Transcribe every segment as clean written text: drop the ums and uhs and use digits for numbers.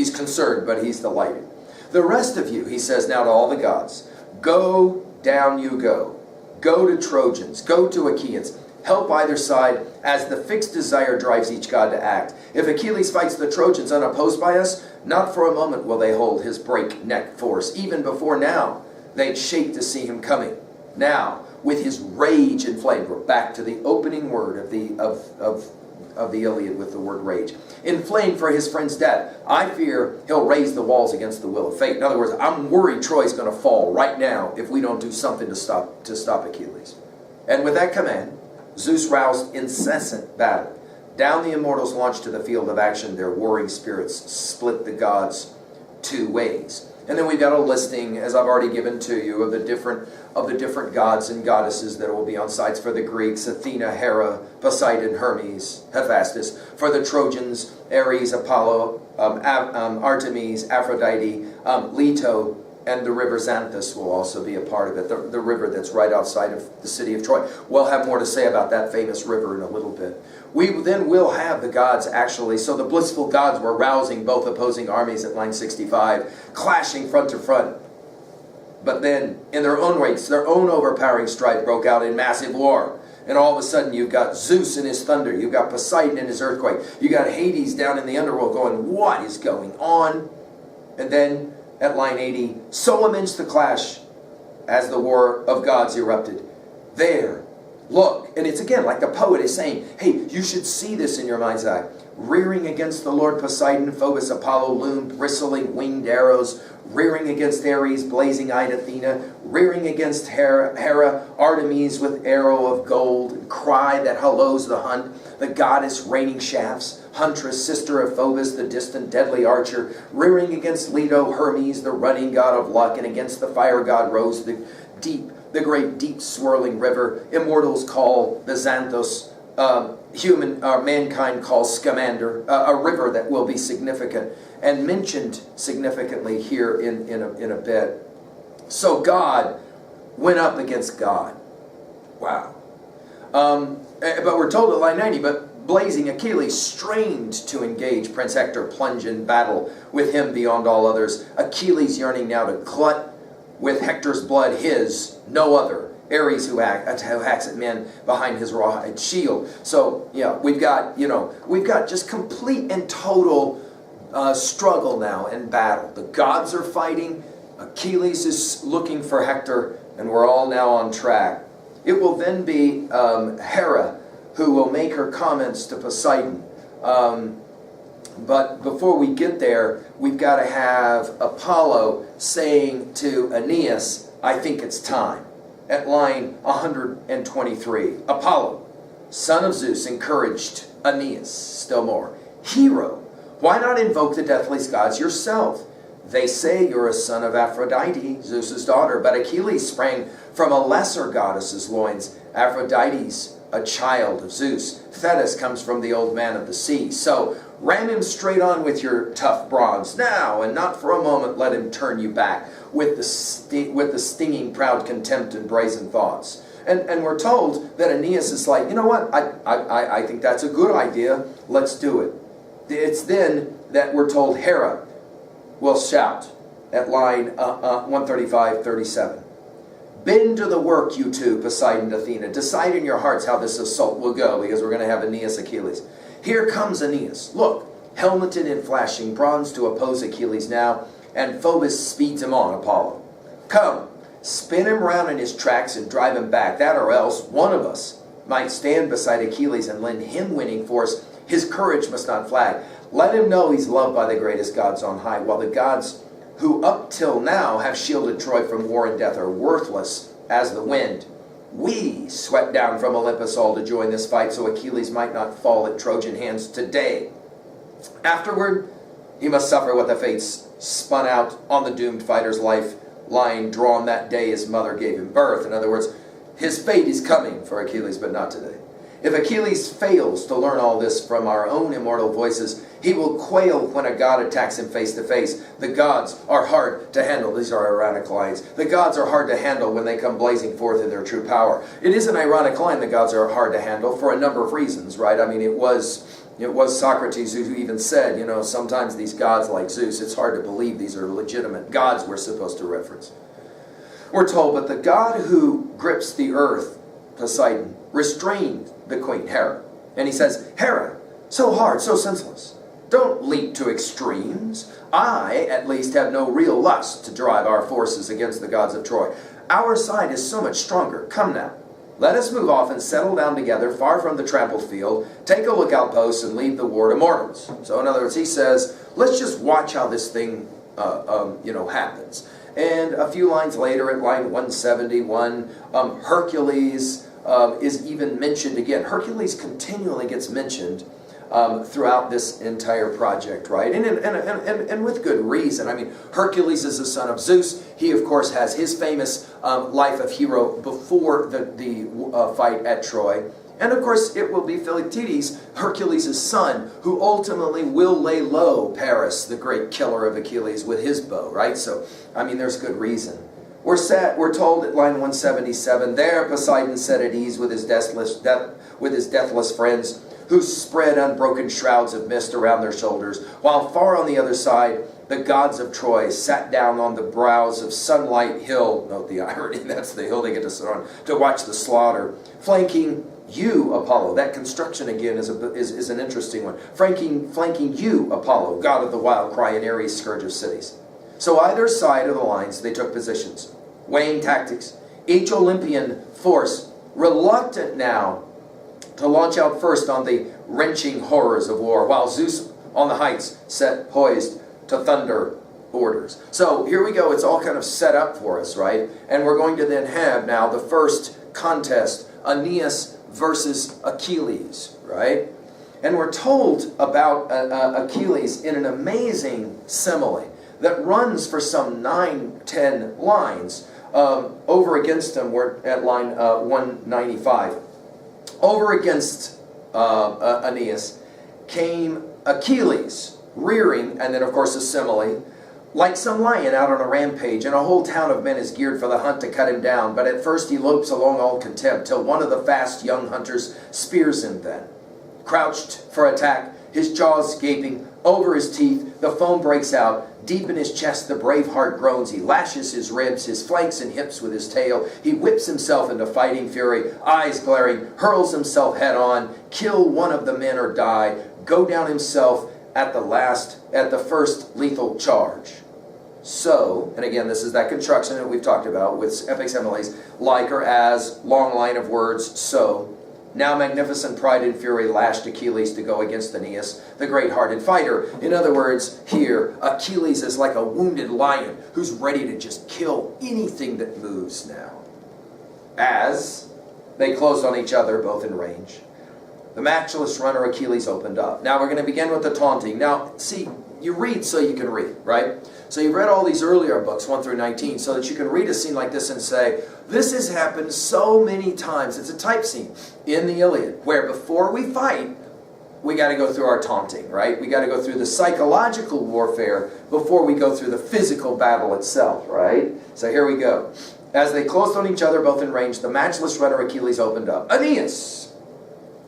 He's concerned, but he's delighted. The rest of you, he says now to all the gods, go down you go. Go to Trojans, go to Achaeans. Help either side as the fixed desire drives each god to act. If Achilles fights the Trojans unopposed by us, not for a moment will they hold his breakneck force. Even before now, they'd shake to see him coming. Now, with his rage inflamed, we're back to the opening word of the Iliad with the word rage. Inflamed for his friend's death, I fear he'll raise the walls against the will of fate. In other words, I'm worried Troy's going to fall right now if we don't do something to stop Achilles. And with that command, Zeus roused incessant battle. Down the immortals launched to the field of action. Their warring spirits split the gods two ways. And then we've got a listing, as I've already given to you, of the different gods and goddesses that will be on sites for the Greeks: Athena, Hera, Poseidon, Hermes, Hephaestus. For the Trojans, Ares, Apollo, Artemis, Aphrodite, Leto, and the river Xanthus will also be a part of it, the river that's right outside of the city of Troy. We'll have more to say about that famous river in a little bit. We then will have the gods actually, so the blissful gods were rousing both opposing armies at line 65, clashing front to front. But then, in their own weights, their own overpowering strife broke out in massive war. And all of a sudden, you've got Zeus and his thunder, you've got Poseidon and his earthquake, you got Hades down in the underworld going, what is going on? And then, at line 80, so immense the clash as the war of gods erupted. There, look, and it's again like the poet is saying, hey, you should see this in your mind's eye. Rearing against the Lord Poseidon, Phobos, Apollo loomed, bristling winged arrows. Rearing against Ares, blazing-eyed Athena. Rearing against Hera, Artemis with arrow of gold. And cry that halloes the hunt, the goddess raining shafts. Huntress, sister of Phobos, the distant deadly archer. Rearing against Leto, Hermes, the running god of luck. And against the fire god rose the great deep swirling river. Immortals call the Xanthos, mankind calls Scamander, a river that will be significant and mentioned significantly here in a bit. So God went up against God. Wow. But we're told at line 90, but blazing Achilles strained to engage. Prince Hector plunged in battle with him beyond all others. Achilles yearning now to glut with Hector's blood his, no other. Ares who hacks at men behind his rawhide shield. So yeah, we've got just complete and total struggle now and battle. The gods are fighting. Achilles is looking for Hector, and we're all now on track. It will then be Hera who will make her comments to Poseidon. But before we get there, we've got to have Apollo saying to Aeneas, I think it's time. At line 123, Apollo, son of Zeus, encouraged Aeneas still more. Hero, why not invoke the deathless gods yourself? They say you're a son of Aphrodite, Zeus's daughter, but Achilles sprang from a lesser goddess's loins. Aphrodite's a child of Zeus. Thetis comes from the old man of the sea. So ram him straight on with your tough bronze now, and not for a moment let him turn you back with the stinging proud contempt and brazen thoughts. And we're told that Aeneas is like, you know what, I think that's a good idea, let's do it. It's then that we're told Hera will shout at line 135-37. Bend to the work, you two, Poseidon, Athena. Decide in your hearts how this assault will go, because we're going to have Aeneas, Achilles. Here comes Aeneas. Look, helmeted in flashing bronze to oppose Achilles now, and Phobos speeds him on, Apollo. Come, spin him round in his tracks and drive him back. That or else one of us might stand beside Achilles and lend him winning force. His courage must not flag. Let him know he's loved by the greatest gods on high, while the gods who up till now have shielded Troy from war and death are worthless as the wind. We swept down from Olympus all to join this fight so Achilles might not fall at Trojan hands today. Afterward, he must suffer what the fates spun out on the doomed fighter's life line drawn that day his mother gave him birth. In other words, his fate is coming for Achilles, but not today. If Achilles fails to learn all this from our own immortal voices, he will quail when a god attacks him face to face. The gods are hard to handle. These are ironic lines. The gods are hard to handle when they come blazing forth in their true power. It is an ironic line, the gods are hard to handle, for a number of reasons, right? I mean, it was It was Socrates who even said, you know, sometimes these gods like Zeus, it's hard to believe these are legitimate gods we're supposed to reference. We're told, but the god who grips the earth, Poseidon, restrained the queen, Hera. And he says, Hera, so hard, so senseless. Don't leap to extremes. I, at least, have no real lust to drive our forces against the gods of Troy. Our side is so much stronger. Come now. Let us move off and settle down together, far from the trampled field. Take a lookout post and leave the war to mortals. So in other words, he says, let's just watch how this thing, happens. And a few lines later, at line 171, Hercules is even mentioned again. Hercules continually gets mentioned throughout this entire project, right? And with good reason. I mean, Hercules is the son of Zeus. He, of course, has his famous life of hero before the fight at Troy. And, of course, it will be Philoctetes, Hercules' son, who ultimately will lay low Paris, the great killer of Achilles, with his bow, right? So, I mean, there's good reason. We're told at line 177, there Poseidon sat at ease with his deathless friends, who spread unbroken shrouds of mist around their shoulders, while far on the other side, the gods of Troy sat down on the brows of Sunlight Hill, note the irony, that's the hill they get to sit on, to watch the slaughter, flanking you, Apollo. That construction again is an interesting one. Flanking you, Apollo, god of the wild cry and Ares, scourge of cities. So either side of the lines, they took positions, weighing tactics, each Olympian force reluctant now to launch out first on the wrenching horrors of war, while Zeus on the heights sat poised to thunder orders. So here we go. It's all kind of set up for us, right? And we're going to then have now the first contest, Aeneas versus Achilles, right? And we're told about Achilles in an amazing simile that runs for some 9-10 lines. Over against him, we're at line 195. Over against Aeneas came Achilles, rearing, and then of course a simile, like some lion out on a rampage, and a whole town of men is geared for the hunt to cut him down. But at first he lopes along all contempt, till one of the fast young hunters spears him then. Crouched for attack, his jaws gaping, over his teeth, the foam breaks out. Deep in his chest the brave heart groans. He lashes his ribs, his flanks and hips with his tail. He whips himself into fighting fury, eyes glaring, hurls himself head on, kill one of the men or die, go down himself at the first lethal charge. So, and again, this is that construction that we've talked about with epic similes, like or as, long line of words, so. Now magnificent pride and fury lashed Achilles to go against Aeneas, the great-hearted fighter. In other words, here, Achilles is like a wounded lion who's ready to just kill anything that moves now. As they closed on each other, both in range, the matchless runner Achilles opened up. Now we're going to begin with the taunting. Now, see, you read so you can read, right? So you've read all these earlier books, 1 through 19, so that you can read a scene like this and say, this has happened so many times. It's a type scene in the Iliad, where before we fight, we got to go through our taunting, right? We got to go through the psychological warfare before we go through the physical battle itself, right? So here we go. As they closed on each other, both in range, the matchless runner Achilles opened up. Aeneas,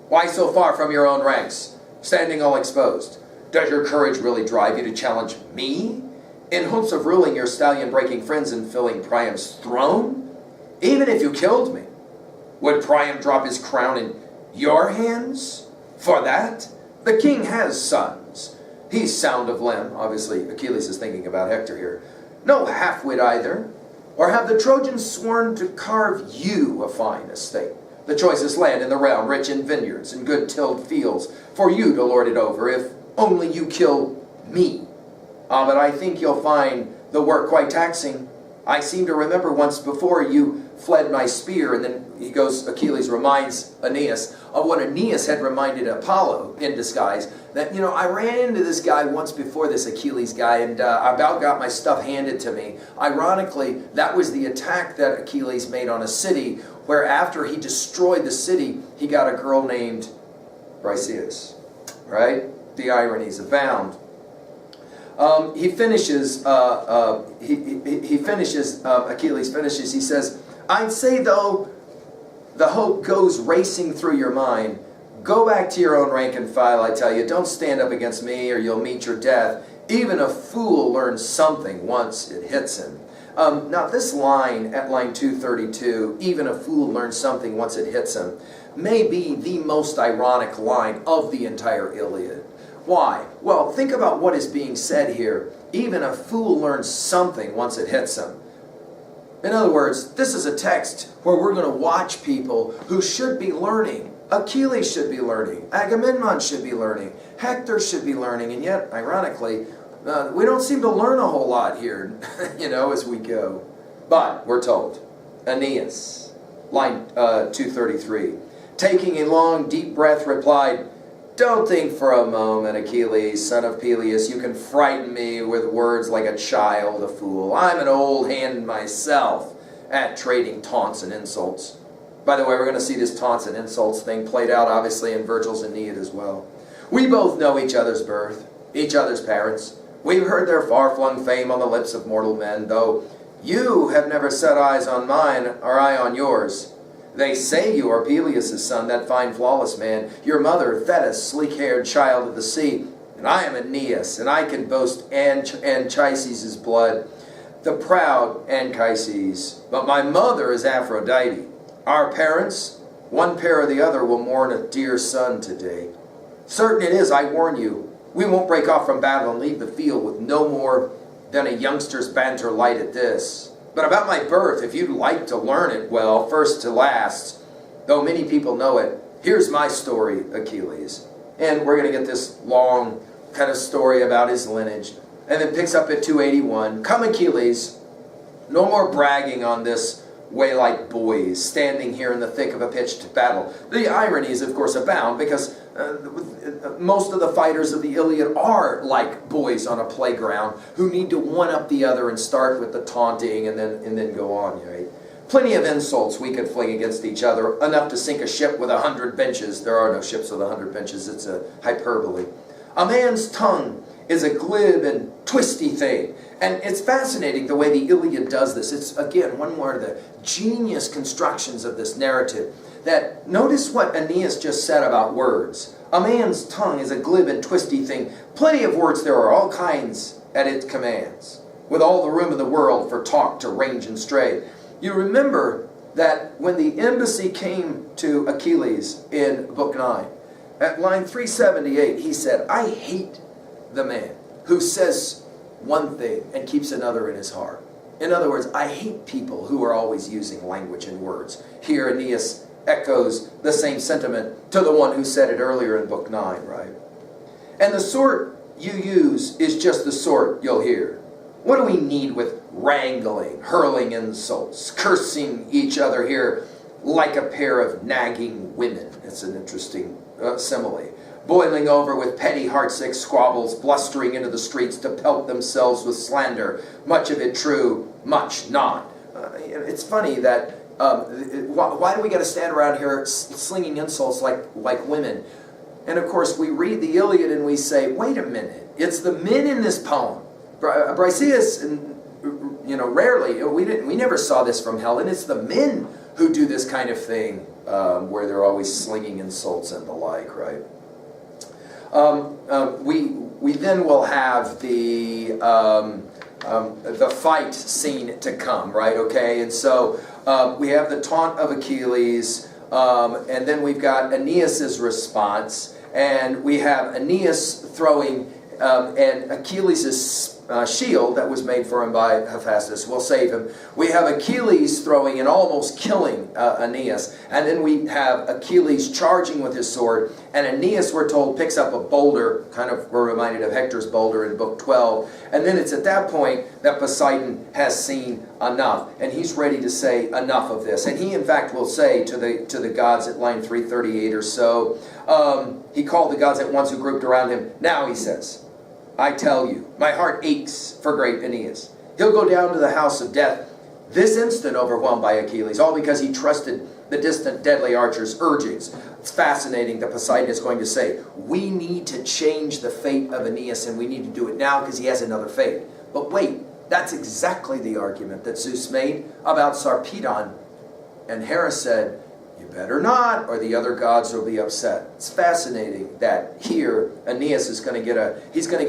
why so far from your own ranks, standing all exposed? Does your courage really drive you to challenge me, in hopes of ruling your stallion-breaking friends and filling Priam's throne? Even if you killed me, would Priam drop his crown in your hands? For that, the king has sons. He's sound of limb. Obviously, Achilles is thinking about Hector here. No half-wit either. Or have the Trojans sworn to carve you a fine estate, the choicest land in the realm, rich in vineyards and good tilled fields, for you to lord it over, if only you kill me? But I think you'll find the work quite taxing. I seem to remember once before you fled my spear, and then Achilles reminds Aeneas of what Aeneas had reminded Apollo in disguise, that, I ran into this guy once before, this Achilles guy, and I about got my stuff handed to me. Ironically, that was the attack that Achilles made on a city, where after he destroyed the city, he got a girl named Briseis, right? The ironies abound. Achilles finishes, he says, I'd say though, the hope goes racing through your mind, Go back to your own rank and file, I tell you. Don't stand up against me or you'll meet your death. Even a fool learns something once it hits him. Now this line at line 232, even a fool learns something once it hits him, may be the most ironic line of the entire Iliad. Why? Well, think about what is being said here. Even a fool learns something once it hits him. In other words, this is a text where we're going to watch people who should be learning. Achilles should be learning. Agamemnon should be learning. Hector should be learning. And yet, ironically, we don't seem to learn a whole lot here, as we go. But, we're told, Aeneas, line 233, taking a long, deep breath, replied, "Don't think for a moment, Achilles, son of Peleus, you can frighten me with words like a child, a fool. I'm an old hand myself at trading taunts and insults." By the way, we're going to see this taunts and insults thing played out, obviously, in Virgil's Aeneid as well. We both know each other's birth, each other's parents. We've heard their far-flung fame on the lips of mortal men, though you have never set eyes on mine or I on yours. They say you are Peleus' son, that fine, flawless man. Your mother, Thetis, sleek-haired child of the sea. And I am Aeneas, and I can boast Anchises' blood, the proud Anchises. But my mother is Aphrodite. Our parents, one pair or the other, will mourn a dear son today. Certain it is, I warn you, we won't break off from battle and leave the field with no more than a youngster's banter light at this. But about my birth, if you'd like to learn it, well, first to last, though many people know it, here's my story, Achilles. And we're going to get this long kind of story about his lineage. And then picks up at 281. Come, Achilles, no more bragging on this way like boys, standing here in the thick of a pitched battle. The ironies, of course, abound, because most of the fighters of the Iliad are like boys on a playground who need to one-up the other and start with the taunting and then go on, right? Plenty of insults we could fling against each other, enough to sink a ship with 100 benches. There are no ships with 100 benches, it's a hyperbole. A man's tongue is a glib and twisty thing. And it's fascinating the way the Iliad does this. It's, again, one more of the genius constructions of this narrative. That, notice what Aeneas just said about words. A man's tongue is a glib and twisty thing. Plenty of words there are, all kinds at its commands, with all the room in the world for talk to range and stray. You remember that when the embassy came to Achilles in Book 9, at line 378, he said, I hate the man who says one thing and keeps another in his heart. In other words, I hate people who are always using language and words. Here Aeneas echoes the same sentiment to the one who said it earlier in Book 9, right? And the sort you use is just the sort you'll hear. What do we need with wrangling, hurling insults, cursing each other here like a pair of nagging women? It's an interesting simile. Boiling over with petty heartsick squabbles, blustering into the streets to pelt themselves with slander, much of it true, much not. It's funny that, why do we got to stand around here slinging insults like women? And of course we read the Iliad and we say, wait a minute, it's the men in this poem. Briseus, rarely, we never saw this from Helen, it's the men who do this kind of thing, where they're always slinging insults and the like, right? We then will have the fight scene to come, right? Okay, and so we have the taunt of Achilles, and then we've got Aeneas's response, and we have Aeneas throwing and Achilles' shield that was made for him by Hephaestus will save him. We have Achilles throwing and almost killing Aeneas. And then we have Achilles charging with his sword. And Aeneas, we're told, picks up a boulder. Kind of, we're reminded of Hector's boulder in Book 12. And then it's at that point that Poseidon has seen enough. And he's ready to say enough of this. And he, in fact, will say to the gods at line 338 or so, he called the gods at once who grouped around him. Now, he says, I tell you, my heart aches for great Aeneas. He'll go down to the house of death this instant overwhelmed by Achilles, all because he trusted the distant deadly archer's urgings. It's fascinating that Poseidon is going to say, we need to change the fate of Aeneas, and we need to do it now because he has another fate. But wait, that's exactly the argument that Zeus made about Sarpedon. And Hera said, You better not, or the other gods will be upset. It's fascinating that here Aeneas is going to get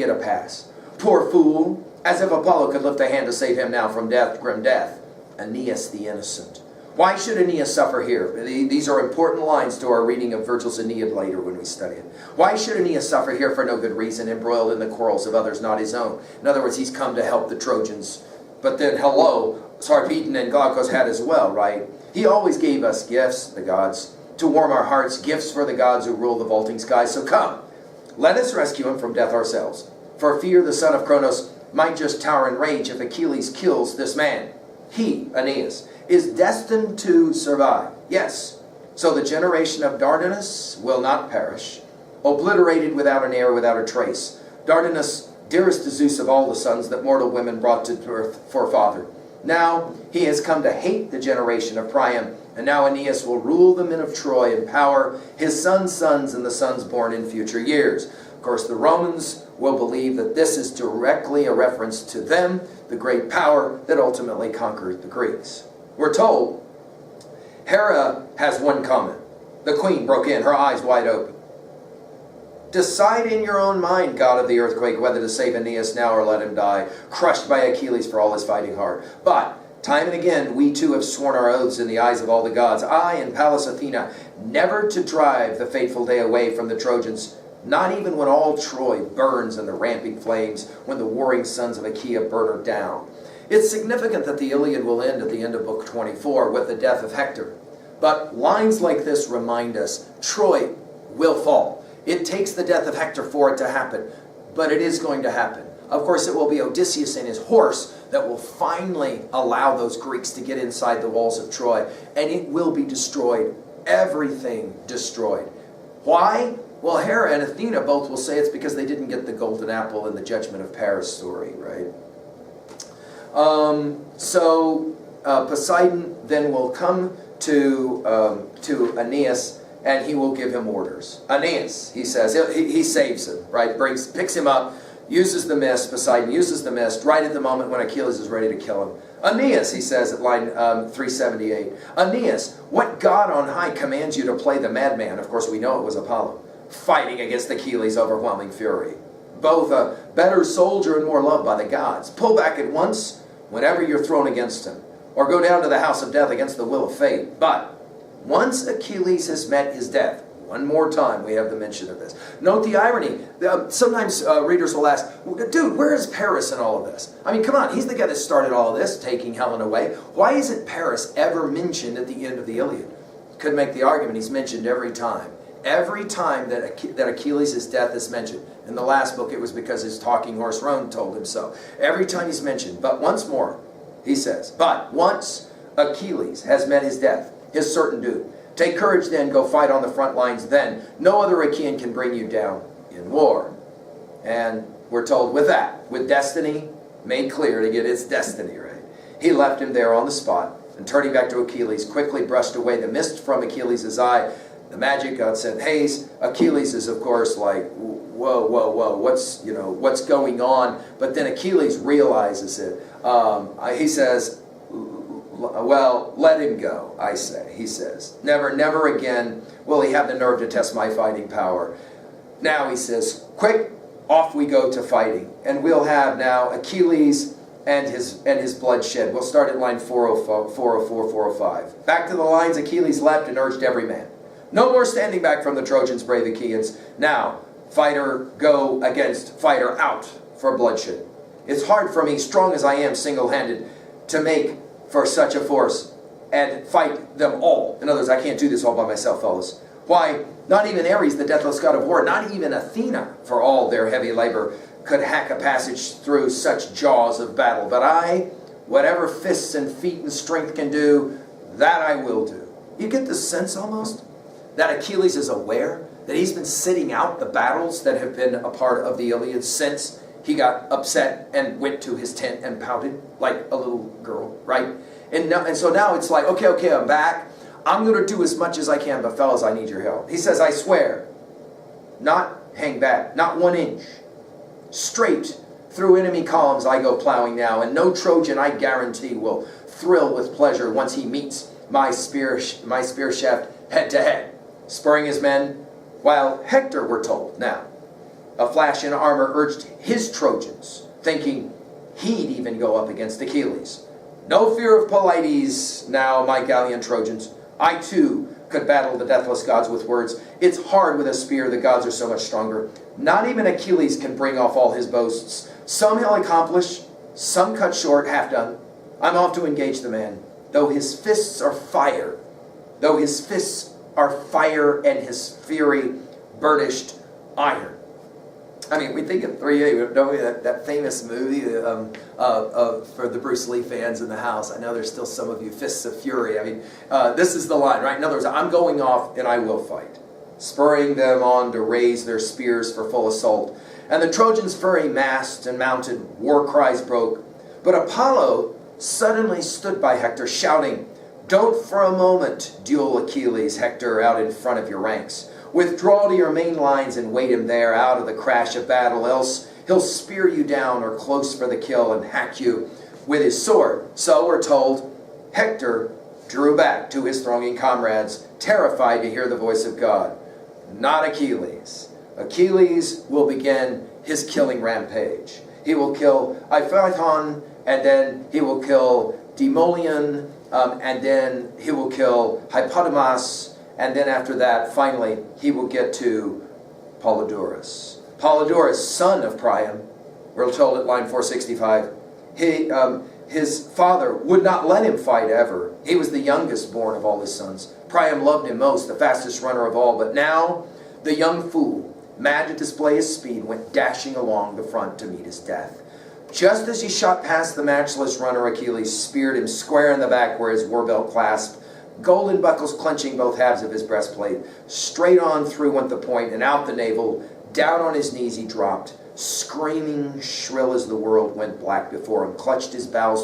a pass. Poor fool, as if Apollo could lift a hand to save him now from death, grim death. Aeneas the innocent. Why should Aeneas suffer here? These are important lines to our reading of Virgil's Aeneid later when we study it. Why should Aeneas suffer here for no good reason, embroiled in the quarrels of others, not his own? In other words, he's come to help the Trojans. But then, Sarpedon and Glaucus had as well, right? He always gave us gifts, the gods, to warm our hearts, gifts for the gods who rule the vaulting skies. So come, let us rescue him from death ourselves. For fear the son of Cronos might just tower in rage if Achilles kills this man. He, Aeneas, is destined to survive. Yes, so the generation of Dardanus will not perish, obliterated without an heir, without a trace. Dardanus, dearest to Zeus of all the sons that mortal women brought to birth for father. Now he has come to hate the generation of Priam, and now Aeneas will rule the men of Troy in power, his sons' sons, and the sons born in future years. Of course, the Romans will believe that this is directly a reference to them, the great power that ultimately conquered the Greeks. We're told Hera has one comment. The queen broke in, her eyes wide open. Decide in your own mind, god of the earthquake, whether to save Aeneas now or let him die, crushed by Achilles for all his fighting heart. But time and again, we too have sworn our oaths in the eyes of all the gods, I and Pallas Athena, never to drive the fateful day away from the Trojans, not even when all Troy burns in the ramping flames, when the warring sons of Achaea burn her down. It's significant that the Iliad will end at the end of Book 24 with the death of Hector. But lines like this remind us Troy will fall. It takes the death of Hector for it to happen, but it is going to happen. Of course, it will be Odysseus and his horse that will finally allow those Greeks to get inside the walls of Troy, and it will be destroyed, everything destroyed. Why? Well, Hera and Athena both will say it's because they didn't get the golden apple in the Judgment of Paris story, right? Poseidon then will come to Aeneas, and he will give him orders. Aeneas, he says, he saves him, right? Picks him up, uses the mist, Poseidon uses the mist right at the moment when Achilles is ready to kill him. Aeneas, he says at line 378, Aeneas, what god on high commands you to play the madman? Of course, we know it was Apollo, fighting against Achilles' overwhelming fury. Both a better soldier and more loved by the gods. Pull back at once whenever you're thrown against him, or go down to the house of death against the will of fate. But once Achilles has met his death, one more time we have the mention of this. Note the irony. Sometimes readers will ask, dude, where is Paris in all of this? I mean, come on, he's the guy that started all of this, taking Helen away. Why isn't Paris ever mentioned at the end of the Iliad? Could make the argument he's mentioned every time. Every time that Achilles' death is mentioned. In the last book, it was because his talking horse Roan told him so. Every time he's mentioned. But once more, he says, but once Achilles has met his death, his certain doom, take courage then, go fight on the front lines then. No other Achaean can bring you down in war. And we're told with that, with destiny made clear to get its destiny right, he left him there on the spot, and turning back to Achilles, quickly brushed away the mist from Achilles' eye. The magic god sent haste. Achilles is, of course, like, whoa, whoa, whoa, what's going on? But then Achilles realizes it. He says, well, let him go, I say, he says. Never again will he have the nerve to test my fighting power. Now, he says, quick, off we go to fighting. And we'll have now Achilles and his bloodshed. We'll start at line 404, 405. Back to the lines Achilles leapt and urged every man. No more standing back from the Trojans, brave Achaeans. Now, fighter go against fighter out for bloodshed. It's hard for me, strong as I am, single-handed, to make for such a force and fight them all. In other words, I can't do this all by myself, fellas. Why, not even Ares, the deathless god of war, not even Athena, for all their heavy labor, could hack a passage through such jaws of battle. But I, whatever fists and feet and strength can do, that I will do. You get the sense almost that Achilles is aware that he's been sitting out the battles that have been a part of the Iliad since he got upset and went to his tent and pouted like a little girl, right? And so now it's like, okay, I'm back. I'm going to do as much as I can, but fellas, I need your help. He says, I swear, not hang back, not 1 inch. Straight through enemy columns I go plowing now, and no Trojan, I guarantee, will thrill with pleasure once he meets my spear shaft head to head, spurring his men, while Hector, we're told now, a flash in armor, urged his Trojans, thinking he'd even go up against Achilles. No fear of Pelides now, my gallant Trojans. I too could battle the deathless gods with words. It's hard with a spear, the gods are so much stronger. Not even Achilles can bring off all his boasts. Some he'll accomplish, some cut short, half done. I'm off to engage the man, though his fists are fire. Though his fists are fire and his fury burnished iron. I mean, we think of 3A, don't we, that famous movie for the Bruce Lee fans in the house. I know there's still some of you, Fists of Fury. I mean, this is the line, right? In other words, I'm going off and I will fight, spurring them on to raise their spears for full assault. And the Trojans' furry massed and mounted, war cries broke. But Apollo suddenly stood by Hector, shouting, "Don't for a moment duel Achilles, Hector, out in front of your ranks. Withdraw to your main lines and wait him there out of the crash of battle, else he'll spear you down or close for the kill and hack you with his sword." So we're told Hector drew back to his thronging comrades, terrified to hear the voice of God. Not Achilles. Achilles will begin his killing rampage. He will kill Iphiton, and then he will kill Demoleon, and then he will kill Hippodamas, and then after that, finally, he will get to Polydorus. Polydorus, son of Priam, we're told at line 465, his father would not let him fight ever. He was the youngest born of all his sons. Priam loved him most, the fastest runner of all. But now, the young fool, mad to display his speed, went dashing along the front to meet his death. Just as he shot past the matchless runner, Achilles speared him square in the back where his war belt clasped, golden buckles clenching both halves of his breastplate. Straight on through went the point, and out the navel. Down on his knees he dropped, screaming shrill as the world went black before him, clutched his bowels to